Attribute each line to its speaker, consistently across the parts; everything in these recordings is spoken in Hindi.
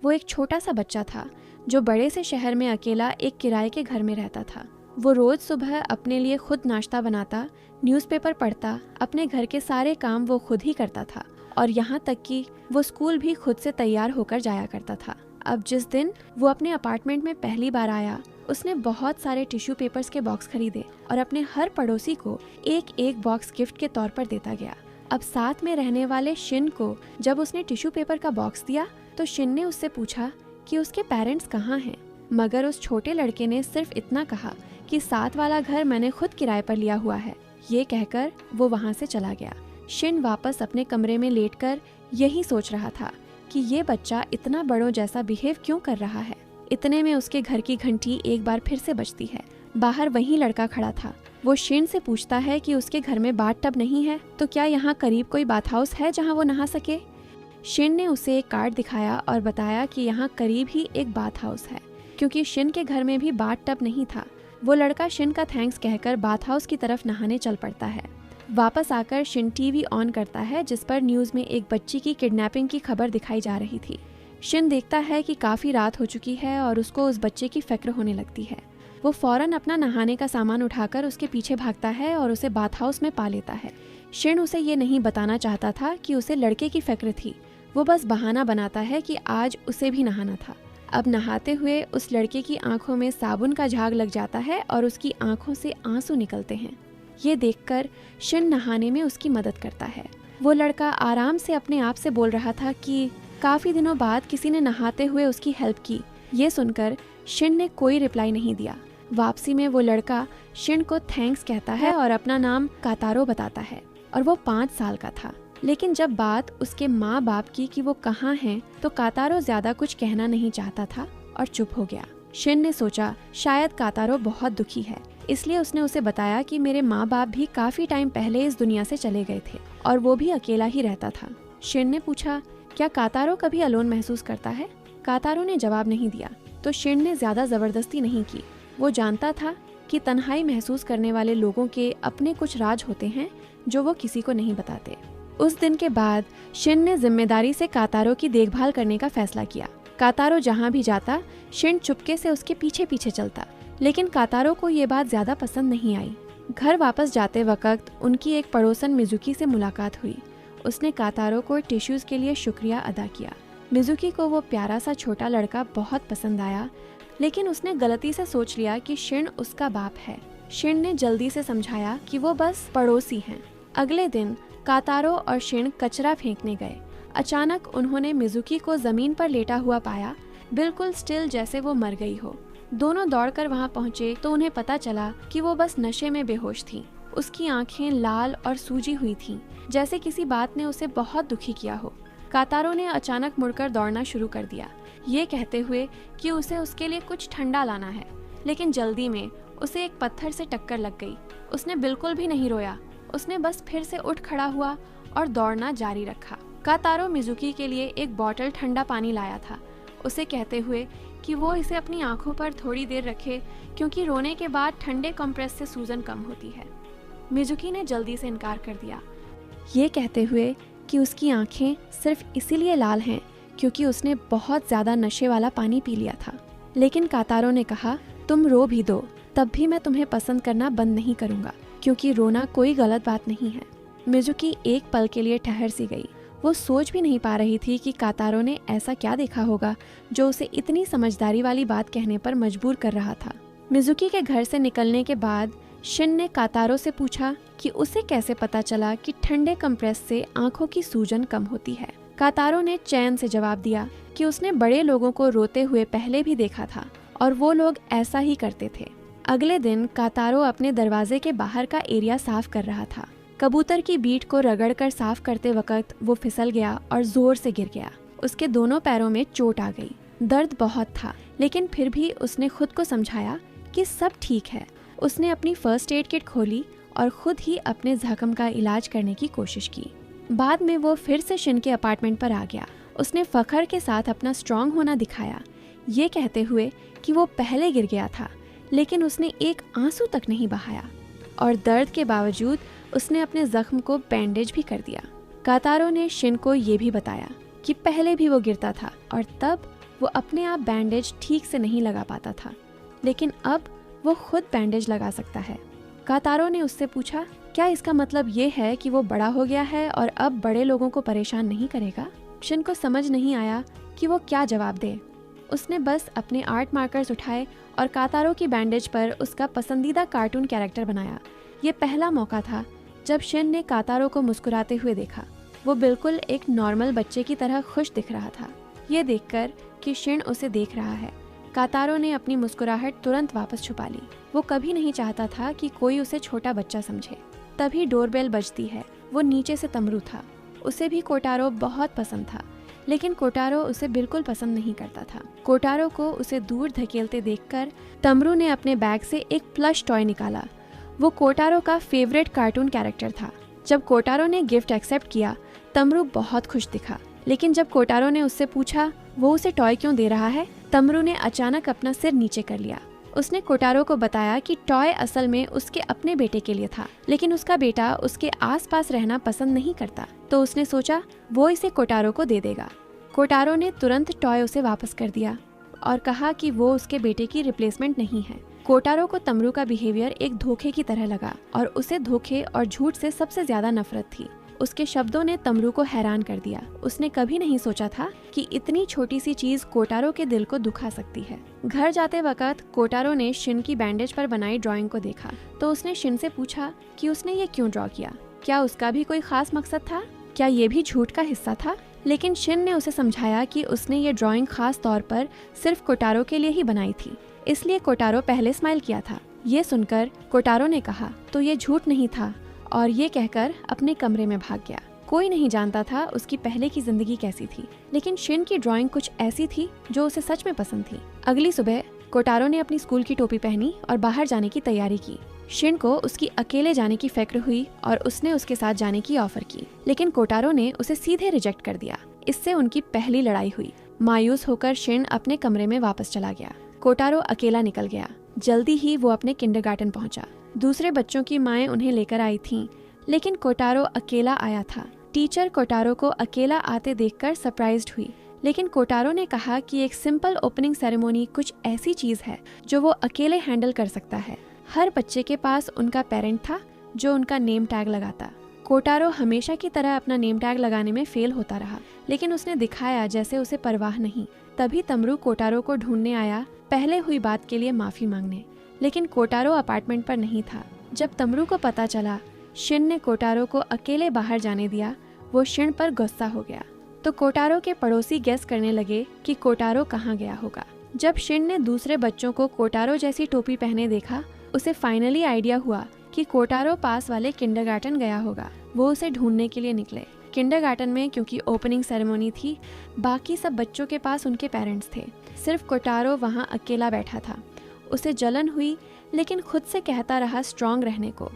Speaker 1: वो एक छोटा सा बच्चा था जो बड़े से शहर में अकेला एक किराए के घर में रहता था। वो रोज सुबह अपने लिए खुद नाश्ता बनाता, न्यूज़पेपर पढ़ता, अपने घर के सारे काम वो खुद ही करता था और यहाँ तक कि वो स्कूल भी खुद से तैयार होकर जाया करता था। अब जिस दिन वो अपने अपार्टमेंट में पहली बार आया, उसने बहुत सारे टिश्यू पेपर्स के बॉक्स खरीदे और अपने हर पड़ोसी को एक एक बॉक्स गिफ्ट के तौर पर देता गया। अब साथ में रहने वाले शिन को जब उसने टिश्यू पेपर का बॉक्स दिया तो शिन ने उससे पूछा कि उसके पेरेंट्स कहाँ हैं, मगर उस छोटे लड़के ने सिर्फ इतना कहा कि साथ वाला घर मैंने खुद किराए पर लिया हुआ है। ये कहकर वो वहाँ से चला गया। शिन वापस अपने कमरे में लेटकर यही सोच रहा था कि ये बच्चा इतना बड़ों जैसा बिहेव क्यों कर रहा है। इतने में उसके घर की घंटी एक बार फिर से बजती है। बाहर वही लड़का खड़ा था। वो शिन से पूछता है कि उसके घर में बाथ टब नहीं है तो क्या यहाँ करीब कोई बाथ हाउस है जहाँ वो नहा सके। शिन ने उसे एक कार्ड दिखाया और बताया कि यहाँ करीब ही एक बाथ हाउस है, क्योंकि शिन के घर में भी बाथ टब नहीं था। वो लड़का शिन का थैंक्स कहकर बाथ हाउस की तरफ नहाने चल पड़ता है। वापस आकर शिन टीवी ऑन करता है जिस पर न्यूज़ में एक बच्ची की किडनैपिंग की खबर दिखाई जा रही थी। शिन देखता है कि काफ़ी रात हो चुकी है और उसको उस बच्चे की फिक्र होने लगती है। वो फौरन अपना नहाने का सामान उठाकर उसके पीछे भागता है और उसे बाथ हाउस में पा लेता है। शिन उसे ये नहीं बताना चाहता था कि उसे लड़के की फिक्र थी। वो बस बहाना बनाता है कि आज उसे भी नहाना था। अब नहाते हुए उस लड़के की आंखों में साबुन का झाग लग जाता है और उसकी आंखों से आंसू निकलते हैं। ये देखकर शिन नहाने में उसकी मदद करता है। वो लड़का आराम से अपने आप से बोल रहा था कि काफ़ी दिनों बाद किसी ने नहाते हुए उसकी हेल्प की। ये सुनकर शिन ने कोई रिप्लाई नहीं दिया। वापसी में वो लड़का शिन को थैंक्स कहता है और अपना नाम कातारो बताता है और वो 5 साल का था। लेकिन जब बात उसके माँ बाप की कि वो कहाँ हैं, तो कातारो ज्यादा कुछ कहना नहीं चाहता था और चुप हो गया। शिन ने सोचा शायद कातारो बहुत दुखी है, इसलिए उसने उसे बताया कि मेरे माँ बाप भी काफी टाइम पहले इस दुनिया से चले गए थे और वो भी अकेला ही रहता था। शिन ने पूछा क्या कातारो कभी अलोन महसूस करता है। कातारो ने जवाब नहीं दिया तो शिन ने ज्यादा जबरदस्ती नहीं की। वो जानता था कि तन्हाई महसूस करने वाले लोगों के अपने कुछ राज होते हैं जो वो किसी को नहीं बताते। उस दिन के बाद शिन ने जिम्मेदारी से कातारो की देखभाल करने का फैसला किया। कातारो जहाँ भी जाता शिन चुपके से उसके पीछे पीछे चलता, लेकिन कातारो को ये बात ज्यादा पसंद नहीं आई। घर वापस जाते वक्त उनकी एक पड़ोसन मिजुकी से मुलाकात हुई। उसने कातारो को टिश्यूज के लिए शुक्रिया अदा किया। मिजुकी को वो प्यारा सा छोटा लड़का बहुत पसंद आया, लेकिन उसने गलती से सोच लिया कि शिन उसका बाप है। शिन ने जल्दी से समझाया कि वो बस पड़ोसी हैं। अगले दिन कातारो और शिन कचरा फेंकने गए। अचानक उन्होंने मिजुकी को जमीन पर लेटा हुआ पाया, बिल्कुल स्टिल जैसे वो मर गई हो। दोनों दौड़कर वहां पहुंचे तो उन्हें पता चला कि वो बस नशे में बेहोश थी। उसकी आंखें लाल और सूजी हुई थीं, जैसे किसी बात ने उसे बहुत दुखी किया हो। कातारो ने अचानक मुड़कर दौड़ना शुरू कर दिया, ये कहते हुए कि उसे उसके लिए कुछ ठंडा लाना है, लेकिन जल्दी में उसे एक पत्थर से टक्कर लग गई। उसने बिल्कुल भी नहीं रोया। उसने बस फिर से उठ खड़ा हुआ और दौड़ना जारी रखा। कातारो मिजुकी के लिए एक बोतल ठंडा पानी लाया था, उसे कहते हुए कि वो इसे अपनी आंखों पर थोड़ी देर रखे क्योंकि रोने के बाद ठंडे कंप्रेस से सूजन कम होती है। मिजुकी ने जल्दी से इनकार कर दिया, ये कहते हुए कि उसकी आंखें सिर्फ इसीलिए लाल हैं क्योंकि उसने बहुत ज़्यादा नशे वाला पानी पी लिया था। लेकिन कातारो ने कहा तुम रो भी दो, तब भी मैं तुम्हें पसंद करना बंद नहीं करूँगा, क्योंकि रोना कोई गलत बात नहीं है। मिजुकी एक पल के लिए ठहर सी गई। वो सोच भी नहीं पा रही थी कि कातारो ने ऐसा क्या देखा होगा जो उसे इतनी समझदारी वाली बात कहने पर मजबूर कर रहा था। मिजुकी के घर से निकलने के बाद शिन ने कातारो से पूछा कि उसे कैसे पता चला कि ठंडे कंप्रेस से आंखों की सूजन कम होती है। कातारो ने चैन से जवाब दिया कि उसने बड़े लोगों को रोते हुए पहले भी देखा था और वो लोग ऐसा ही करते थे। अगले दिन कातारो अपने दरवाजे के बाहर का एरिया साफ कर रहा था। कबूतर की बीट को रगड़कर साफ करते वक्त वो फिसल गया और जोर से गिर गया। उसके दोनों पैरों में चोट आ गई। दर्द बहुत था, लेकिन फिर भी उसने खुद को समझाया कि सब ठीक है। उसने अपनी फर्स्ट एड किट खोली और खुद ही अपने जख्म का इलाज करने की कोशिश की। बाद में वो फिर से शिन के अपार्टमेंट पर आ गया। उसने फखर के साथ अपना स्ट्रांग होना दिखाया, ये कहते हुए कि वो पहले गिर गया था, लेकिन उसने एक आंसू तक नहीं बहाया और दर्द के बावजूद उसने अपने जख्म को बैंडेज भी कर दिया। कातारो ने शिन को ये भी बताया कि पहले भी वो गिरता था और तब वो अपने आप बैंडेज ठीक से नहीं लगा पाता था, लेकिन अब वो खुद बैंडेज लगा सकता है। कातारो ने उससे पूछा, क्या इसका मतलब ये है कि वो बड़ा हो गया है और अब बड़े लोगों को परेशान नहीं करेगा? शिन को समझ नहीं आया कि वो क्या जवाब दे। उसने बस अपने आर्ट मार्कर्स उठाए और कातारो की बैंडेज पर उसका पसंदीदा कार्टून कैरेक्टर बनाया। ये पहला मौका था जब शिन ने कातारो को मुस्कुराते हुए देखा। वो बिल्कुल एक नॉर्मल बच्चे की तरह खुश दिख रहा था। ये देखकर कि शिन उसे देख रहा है, कातारो ने अपनी मुस्कुराहट तुरंत वापस छुपा ली। वो कभी नहीं चाहता था कि कोई उसे छोटा बच्चा समझे। तभी डोरबेल बजती है। वो नीचे से तमरू था। उसे भी कोटारो बहुत पसंद था, लेकिन कोटारो उसे बिल्कुल पसंद नहीं करता था। कोटारो को उसे दूर धकेलते देखकर तमरू ने अपने बैग से एक प्लश टॉय निकाला। वो कोटारो का फेवरेट कार्टून कैरेक्टर था। जब कोटारो ने गिफ्ट एक्सेप्ट किया, तमरू बहुत खुश दिखा, लेकिन जब कोटारो ने उससे पूछा वो उसे टॉय क्यों दे रहा है, तमरू ने अचानक अपना सिर नीचे कर लिया। उसने कोटारो को बताया कि टॉय असल में उसके अपने बेटे के लिए था, लेकिन उसका बेटा उसके आसपास रहना पसंद नहीं करता, तो उसने सोचा वो इसे कोटारो को दे देगा। कोटारो ने तुरंत टॉय उसे वापस कर दिया और कहा कि वो उसके बेटे की रिप्लेसमेंट नहीं है। कोटारो को तमरू का बिहेवियर एक धोखे की तरह लगा और उसे धोखे और झूठ से सबसे ज्यादा नफरत थी। उसके शब्दों ने तमरू को हैरान कर दिया। उसने कभी नहीं सोचा था कि इतनी छोटी सी चीज कोटारो के दिल को दुखा सकती है। घर जाते वक्त कोटारो ने शिन की बैंडेज पर बनाई ड्राइंग को देखा, तो उसने शिन से पूछा कि उसने ये क्यों ड्रॉ किया। क्या उसका भी कोई खास मकसद था? क्या ये भी झूठ का हिस्सा था? लेकिन शिन ने उसे समझाया कि उसने ये ड्राइंग खास तौर पर सिर्फ कोटारो के लिए ही बनाई थी, इसलिए कोटारो पहले स्माइल किया था। ये सुनकर कोटारो ने कहा, तो ये झूठ नहीं था, और ये कहकर अपने कमरे में भाग गया। कोई नहीं जानता था उसकी पहले की जिंदगी कैसी थी, लेकिन शिन की ड्राइंग कुछ ऐसी थी जो उसे सच में पसंद थी। अगली सुबह कोटारो ने अपनी स्कूल की टोपी पहनी और बाहर जाने की तैयारी की। शिन को उसकी अकेले जाने की फिक्र हुई और उसने उसके साथ जाने की ऑफर की, लेकिन कोटारो ने उसे सीधे रिजेक्ट कर दिया। इससे उनकी पहली लड़ाई हुई। मायूस होकर शिन अपने कमरे में वापस चला गया। कोटारो अकेला निकल गया। जल्दी ही वो अपने किंडरगार्टन पहुंचा। दूसरे बच्चों की माएं उन्हें लेकर आई थीं, लेकिन कोटारो अकेला आया था। टीचर कोटारो को अकेला आते देखकर सरप्राइज्ड हुई, लेकिन कोटारो ने कहा कि एक सिंपल ओपनिंग सेरेमनी कुछ ऐसी चीज है जो वो अकेले हैंडल कर सकता है। हर बच्चे के पास उनका पेरेंट था जो उनका नेम टैग लगाता। कोटारो हमेशा की तरह अपना नेम टैग लगाने में फेल होता रहा, लेकिन उसने दिखाया जैसे उसे परवाह नहीं। तभी तमरू कोटारो को ढूंढने आया, पहले हुई बात के लिए माफी मांगने, लेकिन कोटारो अपार्टमेंट पर नहीं था। जब तमरू को पता चला शिन ने कोटारो को अकेले बाहर जाने दिया, वो शिन पर गुस्सा हो गया। तो कोटारो के पड़ोसी गेस करने लगे कि कोटारो कहाँ गया होगा। जब शिन ने दूसरे बच्चों को कोटारो जैसी टोपी पहने देखा, उसे फाइनली आइडिया हुआ कि कोटारो पास वाले किंडरगार्टन गया होगा। वो उसे ढूंढने के लिए निकले। किंडरगार्टन में क्योंकि ओपनिंग सेरेमनी थी, बाकी सब बच्चों के पास उनके पेरेंट्स थे। सिर्फ कोटारो वहाँ अकेला बैठा था। उसे जलन हुई, लेकिन खुद से कहता रहा स्ट्रांग रहने को।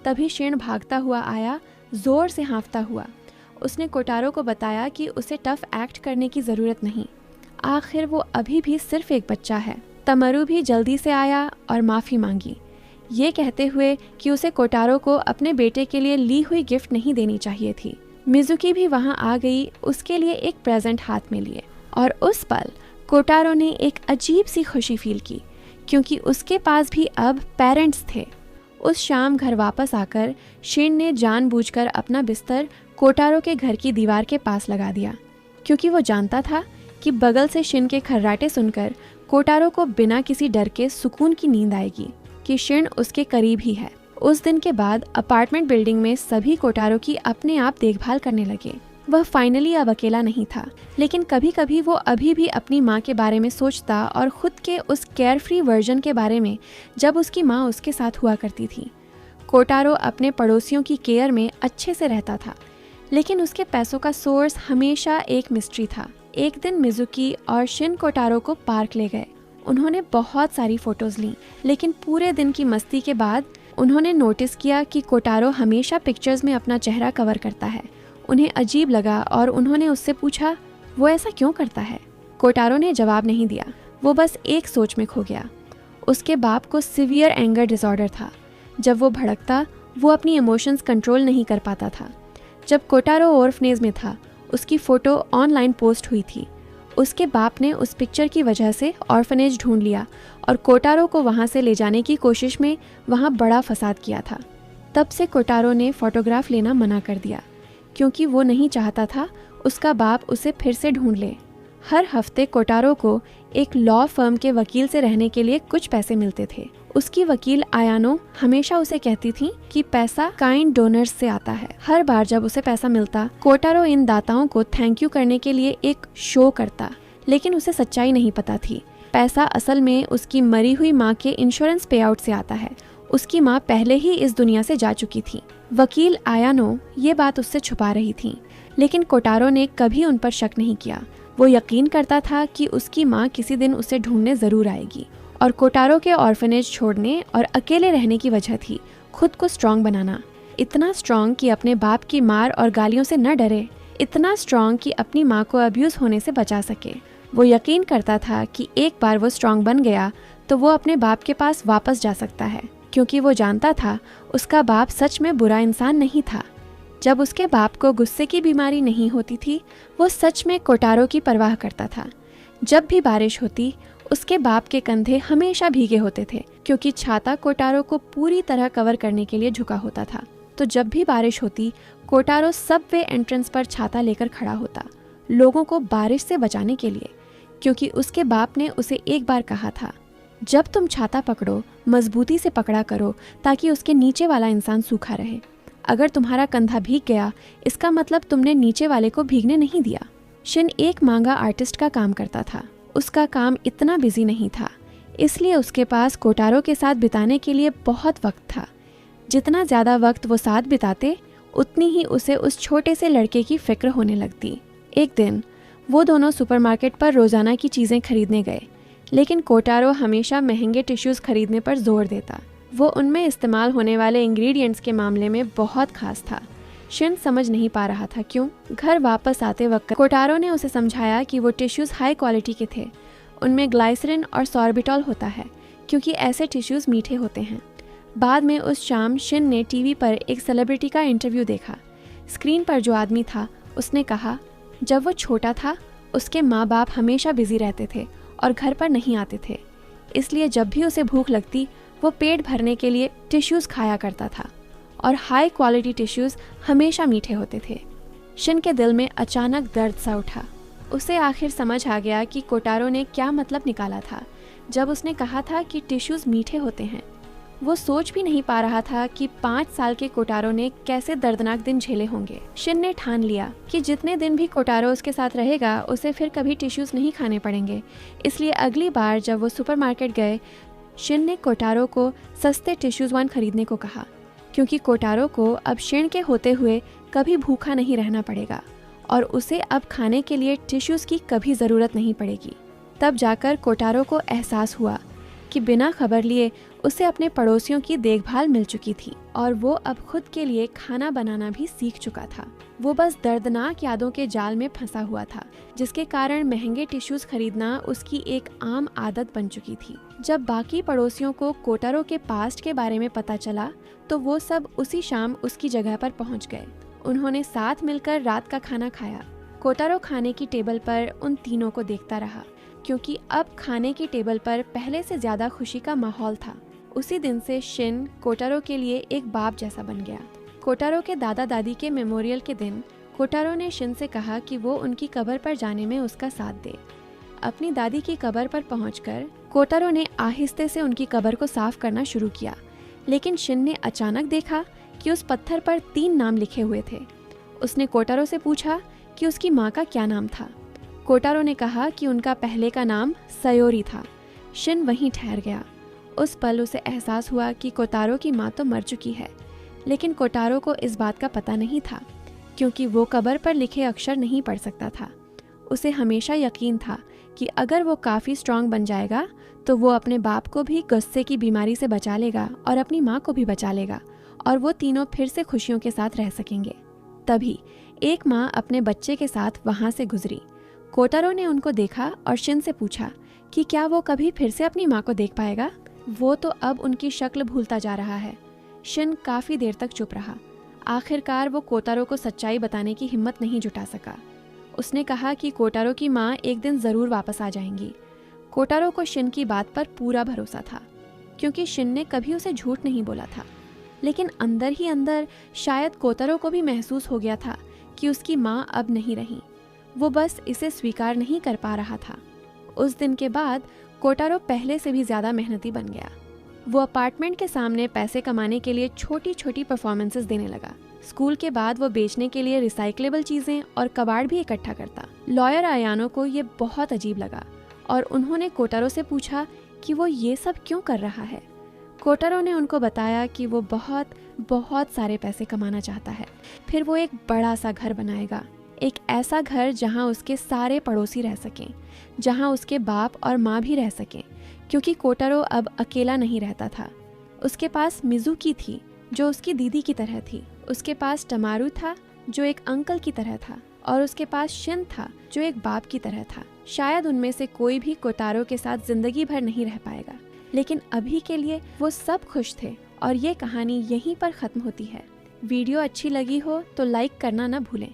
Speaker 1: तभी शिन भागता हुआ आया, जोर से हाँफता हुआ। उसने कोटारो को बताया कि उसे टफ एक्ट करने की ज़रूरत नहीं, आखिर वो अभी भी सिर्फ एक बच्चा है। तमरू भी जल्दी से आया और माफ़ी मांगी, ये कहते हुए कि उसे कोटारो को अपने बेटे के लिए ली हुई गिफ्ट नहीं देनी चाहिए थी। मिजुकी भी वहाँ आ गई, उसके लिए एक प्रेजेंट हाथ में लिए, और उस पल कोटारो ने एक अजीब सी खुशी फील की, क्योंकि उसके पास भी अब पेरेंट्स थे। उस शाम घर वापस आकर शिन ने जानबूझकर अपना बिस्तर कोटारो के घर की दीवार के पास लगा दिया, क्योंकि वो जानता था कि बगल से शिन के खर्राटे सुनकर कोटारो को बिना किसी डर के सुकून की नींद आएगी कि शिन उसके करीब ही है। उस दिन के बाद अपार्टमेंट बिल्डिंग में सभी कोटारो की अपने आप देखभाल करने लगे। वह फाइनली अब अकेला नहीं था, लेकिन कभी कभी वो अभी भी अपनी माँ के बारे में सोचता और खुद के उस केयर फ्री वर्जन के बारे में जब उसकी माँ उसके साथ हुआ करती थी। कोटारो अपने पड़ोसियों की केयर में अच्छे से रहता था, लेकिन उसके पैसों का सोर्स हमेशा एक मिस्ट्री था। एक दिन मिजुकी और शिन कोटारो को पार्क ले गए। उन्होंने बहुत सारी फोटोज ली, लेकिन पूरे दिन की मस्ती के बाद उन्होंने नोटिस किया कि कोटारो हमेशा पिक्चर्स में अपना चेहरा कवर करता है। उन्हें अजीब लगा और उन्होंने उससे पूछा वो ऐसा क्यों करता है। कोटारो ने जवाब नहीं दिया, वो बस एक सोच में खो गया। उसके बाप को सिवियर एंगर डिसऑर्डर था। जब वो भड़कता, वो अपनी इमोशंस कंट्रोल नहीं कर पाता था। जब कोटारो ऑर्फनेज में था, उसकी फ़ोटो ऑनलाइन पोस्ट हुई थी। उसके बाप ने उस पिक्चर की वजह से ऑर्फनेज ढूंढ लिया और कोटारो को वहाँ से ले जाने की कोशिश में वहाँ बड़ा फसाद किया था। तब से कोटारो ने फोटोग्राफ लेना मना कर दिया क्योंकि वो नहीं चाहता था उसका बाप उसे फिर से ढूंढ ले। हर हफ्ते कोटारो को एक लॉ फर्म के वकील से रहने के लिए कुछ पैसे मिलते थे। उसकी वकील आयानो हमेशा उसे कहती थी कि पैसा काइंड डोनर्स से आता है। हर बार जब उसे पैसा मिलता, कोटारो इन दाताओं को थैंक यू करने के लिए एक शो करता, लेकिन उसे सच्चाई नहीं पता थी। पैसा असल में उसकी मरी हुई माँ के इंश्योरेंस पे आउट से आता है। उसकी माँ पहले ही इस दुनिया से जा चुकी थी। वकील आयानो ये बात उससे छुपा रही थी, लेकिन कोटारो ने कभी उन पर शक नहीं किया। वो यकीन करता था कि उसकी माँ किसी दिन उसे ढूंढने जरूर आएगी। और कोटारो के ऑर्फनेज छोड़ने और अकेले रहने की वजह थी खुद को स्ट्रांग बनाना। इतना स्ट्रांग कि अपने बाप की मार और गालियों से न डरे, इतना स्ट्रांग कि अपनी माँ को अब्यूज होने से बचा सके। वो यकीन करता था कि एक बार वो स्ट्रांग बन गया तो वो अपने बाप के पास वापस जा सकता है, क्योंकि वो जानता था उसका बाप सच में बुरा इंसान नहीं था। जब उसके बाप को गुस्से की बीमारी नहीं होती थी, वो सच में कोटारो की परवाह करता था। जब भी बारिश होती, उसके बाप के कंधे हमेशा भीगे होते थे, क्योंकि छाता कोटारो को पूरी तरह कवर करने के लिए झुका होता था। तो जब भी बारिश होती, कोटारो सबवे एंट्रेंस पर छाता लेकर खड़ा होता, लोगों को बारिश से बचाने के लिए, क्योंकि उसके बाप ने उसे एक बार कहा था, जब तुम छाता पकड़ो मजबूती से पकड़ा करो ताकि उसके नीचे वाला इंसान सूखा रहे। अगर तुम्हारा कंधा भीग गया, इसका मतलब तुमने नीचे वाले को भीगने नहीं दिया। शिन एक मांगा आर्टिस्ट का काम करता था। उसका काम इतना बिजी नहीं था, इसलिए उसके पास कोटारो के साथ बिताने के लिए बहुत वक्त था। जितना ज़्यादा वक्त वो साथ बिताते, उतनी ही उसे उस छोटे से लड़के की फिक्र होने लगती। एक दिन वो दोनों सुपरमार्केट पर रोज़ाना की चीज़ें खरीदने गए, लेकिन कोटारो हमेशा महंगे टिश्यूज़ खरीदने पर जोर देता। वो उनमें इस्तेमाल होने वाले इंग्रेडिएंट्स के मामले में बहुत खास था। शिन समझ नहीं पा रहा था क्यों। घर वापस आते वक्त कोटारो ने उसे समझाया कि वो टिश्यूज़ हाई क्वालिटी के थे। उनमें ग्लाइसरीन और सॉर्बिटॉल होता है, क्योंकि ऐसे टिश्यूज़ मीठे होते हैं। बाद में उस शाम शिन ने टीवी पर एक सेलिब्रिटी का इंटरव्यू देखा। स्क्रीन पर जो आदमी था, उसने कहा जब वो छोटा था उसके माँ बाप हमेशा बिजी रहते थे और घर पर नहीं आते थे, इसलिए जब भी उसे भूख लगती वो पेट भरने के लिए टिश्यूज़ खाया करता था, और हाई क्वालिटी टिश्यूज़ हमेशा मीठे होते थे। शिन के दिल में अचानक दर्द सा उठा। उसे आखिर समझ आ गया कि कोटारो ने क्या मतलब निकाला था जब उसने कहा था कि टिश्यूज़ मीठे होते हैं। वो सोच भी नहीं पा रहा था कि 5 साल के कोटारो ने कैसे दर्दनाक दिन झेले होंगे। शिन ने ठान लिया कि जितने दिन भी कोटारो उसके साथ रहेगा, उसे फिर कभी टिश्यूज़ नहीं खाने पड़ेंगे। इसलिए अगली बार जब वो सुपरमार्केट गए, शिन ने कोटारो को सस्ते टिश्यूज़ वन खरीदने को कहा, क्योंकि कोटारो को अब शिन के होते हुए कभी भूखा नहीं रहना पड़ेगा और उसे अब खाने के लिए टिश्यूज़ की कभी ज़रूरत नहीं पड़ेगी। तब जाकर कोटारो को एहसास हुआ कि बिना खबर लिए उसे अपने पड़ोसियों की देखभाल मिल चुकी थी और वो अब खुद के लिए खाना बनाना भी सीख चुका था। वो बस दर्दनाक यादों के जाल में फंसा हुआ था, जिसके कारण महंगे टिश्यूज़ खरीदना उसकी एक आम आदत बन चुकी थी। जब बाकी पड़ोसियों को कोटारो के पास्ट के बारे में पता चला, तो वो सब उसी शाम उसकी जगह पर पहुंच गए। उन्होंने साथ मिलकर रात का खाना खाया। कोटारो खाने की टेबल पर उन तीनों को देखता रहा, क्योंकि अब खाने की टेबल पर पहले से ज्यादा खुशी का माहौल था। उसी दिन से शिन कोटारो के लिए एक बाप जैसा बन गया। कोटारो के दादा दादी के मेमोरियल के दिन कोटारो ने शिन से कहा कि वो उनकी कब्र पर जाने में उसका साथ दे। अपनी दादी की कब्र पर पहुंचकर कोटारो ने आहिस्ते से उनकी कब्र को साफ करना शुरू किया, लेकिन शिन ने अचानक देखा कि उस पत्थर पर 3 नाम लिखे हुए थे। उसने कोटारो से पूछा कि उसकी माँ का क्या नाम था। कोटारो ने कहा कि उनका पहले का नाम सयोरी था। शिन वहीं ठहर गया। उस पल उसे एहसास हुआ कि कोटारो की माँ तो मर चुकी है, लेकिन कोटारो को इस बात का पता नहीं था, क्योंकि वो कब्र पर लिखे अक्षर नहीं पढ़ सकता था। उसे हमेशा यकीन था कि अगर वो काफ़ी स्ट्रांग बन जाएगा तो वो अपने बाप को भी गुस्से की बीमारी से बचा लेगा और अपनी माँ को भी बचा लेगा, और वो तीनों फिर से खुशियों के साथ रह सकेंगे। तभी एक माँ अपने बच्चे के साथ वहाँ से गुजरी। कोटारो ने उनको देखा और शिन से पूछा कि क्या वो कभी फिर से अपनी माँ को देख पाएगा। वो तो अब उनकी शक्ल भूलता जा रहा है। शिन काफ़ी देर तक चुप रहा। आखिरकार वो कोटारो को सच्चाई बताने की हिम्मत नहीं जुटा सका। उसने कहा कि कोटारो की माँ एक दिन ज़रूर वापस आ जाएंगी। कोटारो को शिन की बात पर पूरा भरोसा था, क्योंकि शिन ने कभी उसे झूठ नहीं बोला था। लेकिन अंदर ही अंदर शायद कोटारो को भी महसूस हो गया था कि उसकी माँ अब नहीं रही। वो बस इसे स्वीकार नहीं कर पा रहा था। उस दिन के बाद कोटारो पहले से भी ज़्यादा मेहनती बन गया। वो अपार्टमेंट के सामने पैसे कमाने के लिए छोटी छोटी परफॉर्मेंसेस देने लगा। स्कूल के बाद वो बेचने के लिए रिसाइक्लेबल चीज़ें और कबाड़ भी इकट्ठा करता। लॉयर आयानो को ये बहुत अजीब लगा और उन्होंने कोटारो से पूछा कि वो ये सब क्यों कर रहा है। कोटारो ने उनको बताया कि वो बहुत बहुत सारे पैसे कमाना चाहता है। फिर वो एक बड़ा सा घर बनाएगा, एक ऐसा घर जहाँ उसके सारे पड़ोसी रह सकें, जहाँ उसके बाप और माँ भी रह सकें, क्योंकि कोटारो अब अकेला नहीं रहता था। उसके पास मिजुकी थी जो उसकी दीदी की तरह थी, उसके पास टमारू था जो एक अंकल की तरह था, और उसके पास शिन था जो एक बाप की तरह था। शायद उनमें से कोई भी कोटारो के साथ जिंदगी भर नहीं रह पाएगा, लेकिन अभी के लिए वो सब खुश थे। और ये कहानी यहीं पर ख़त्म होती है। वीडियो अच्छी लगी हो तो लाइक करना ना भूलें।